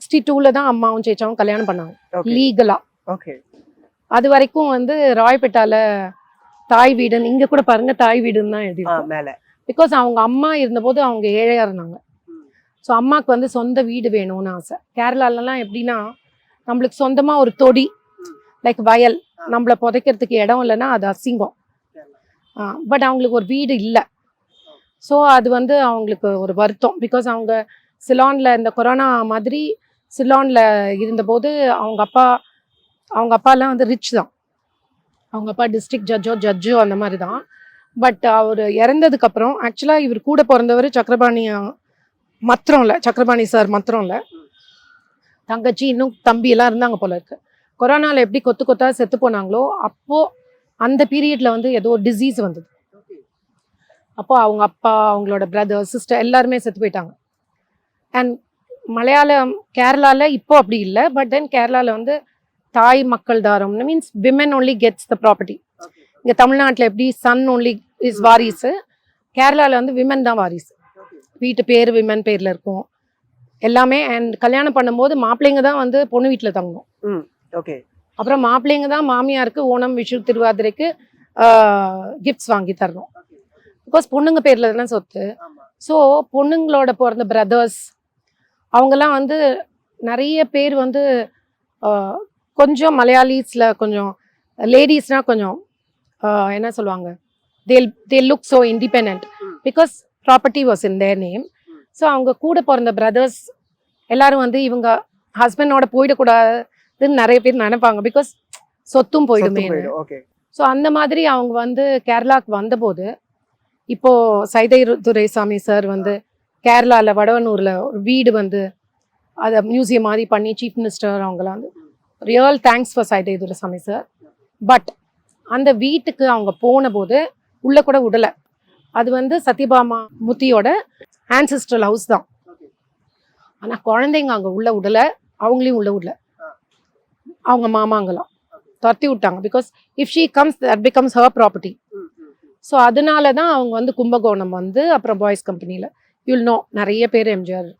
62ல தான் அம்மாவும் சேச்சாவும் கல்யாணம் பண்ணாங்க Okay. லீகலா. Okay. அது வரைக்கும் வந்து ராயப்பேட்டால தாய் வீடுன்னு இங்க கூட பாருங்க தாய் வீடுன்னு தான் எழுதிருக்கோம். மேல. பிகாஸ் அவங்க அம்மா இருந்தபோது அவங்க ஏழையா இருந்தாங்க. ஸோ அம்மாவுக்கு வந்து சொந்த வீடு வேணும்னு ஆசை. கேரளாலலாம் எப்படின்னா நம்மளுக்கு சொந்தமா ஒரு தொடி லைக் வயல், நம்மள புதைக்கிறதுக்கு இடம் இல்லைன்னா அது அசிங்கம். பட் அவங்களுக்கு ஒரு வீடு இல்லை. ஸோ அது வந்து அவங்களுக்கு ஒரு வருத்தம். பிகாஸ் அவங்க சிலானில் இந்த கொரோனா மாதிரி சிலானில் இருந்தபோது அவங்க அப்பாலாம் வந்து ரிச் தான். அவங்க அப்பா டிஸ்ட்ரிக்ட் ஜட்ஜோ அந்த மாதிரி தான். பட் அவர் இறந்ததுக்கப்புறம் ஆக்சுவலாக இவர் கூட பிறந்தவர் சக்கரபாணி சார் மாத்திரம் இல்லை, தங்கச்சி இன்னும் தம்பி எல்லாம் இருந்தாங்க போல இருக்கு. கொரோனாவில் எப்படி கொத்து கொத்தா செத்து போனாங்களோ அப்போது அந்த பீரியடில் வந்து ஏதோ ஒரு டிசீஸ் வந்தது. அப்போ அவங்க அப்பா, அவங்களோட பிரதர், சிஸ்டர் எல்லாருமே செத்து போயிட்டாங்க. அண்ட் கேரளாவில் இப்போ அப்படி இல்லை. பட் தென் கேரளாவில் வந்து தாய் மக்கள் தாரம் means women only gets the property. இங்கே தமிழ்நாட்டில் எப்படி சன் ஒன்லி இஸ் வாரிசு, கேரளாவில் வந்து விமன் தான் வாரிசு. வீட்டு பேர் விமன் பேரில் இருக்கும் எல்லாமே. அண்ட் கல்யாணம் பண்ணும்போது மாப்பிள்ளைங்க தான் வந்து பொண்ணு வீட்டில் தங்கும். ஓகே. அப்புறம் மாப்பிள்ளைங்க தான் மாமியாருக்கு ஓணம், விஷு, திருவாதிரைக்கு கிஃப்ட்ஸ் வாங்கி தரணும். பிகாஸ் பொண்ணுங்க பேரில் தானே சொத்து. ஸோ பொண்ணுங்களோட பிறந்த பிரதர்ஸ் அவங்கெல்லாம் வந்து நிறைய பேர் வந்து கொஞ்சம் மலையாளிஸில் கொஞ்சம் லேடிஸ்னால் கொஞ்சம் என்ன சொல்லுவாங்க, they look so independent because property was in there name. So அவங்க கூட பிறந்த பிரதர்ஸ் எல்லாரும் வந்து இவங்க ஹஸ்பண்டோட போயிடக்கூடாதுன்னு நிறைய பேர் நினைப்பாங்க. பிகாஸ் சொத்தும் போயிடுமே. ஸோ அந்த மாதிரி அவங்க வந்து கேரளாவுக்கு வந்தபோது இப்போ சைதை துரைசாமி சார் வந்து கேரளாவில் வடவனூரில் ஒரு வீடு வந்து அதை மியூசியம் மாதிரி பண்ணி சீஃப் மினிஸ்டர் அவங்களாம் வந்து real thanks for Saidai Duraisamy sir. But அந்த வீட்டுக்கு அவங்க போன போது உள்ள கூட விடலை. அது வந்து சத்யபாமா முத்தியோட ஆன்சிஸ்ட்ரல் ஹவுஸ் தான். ஆனால் குழந்தைங்க அங்கே உள்ள விடலை, அவங்களையும் உள்ள விடல. அவங்க மாமாங்களாம் துரத்தி விட்டாங்க. Because if she comes that becomes her property. So அதனால தான் அவங்க வந்து கும்பகோணம் வந்து அப்புறம் பாய்ஸ் கம்பெனியில் யூல் நோ நிறைய பேர் எம்ஜிஆர்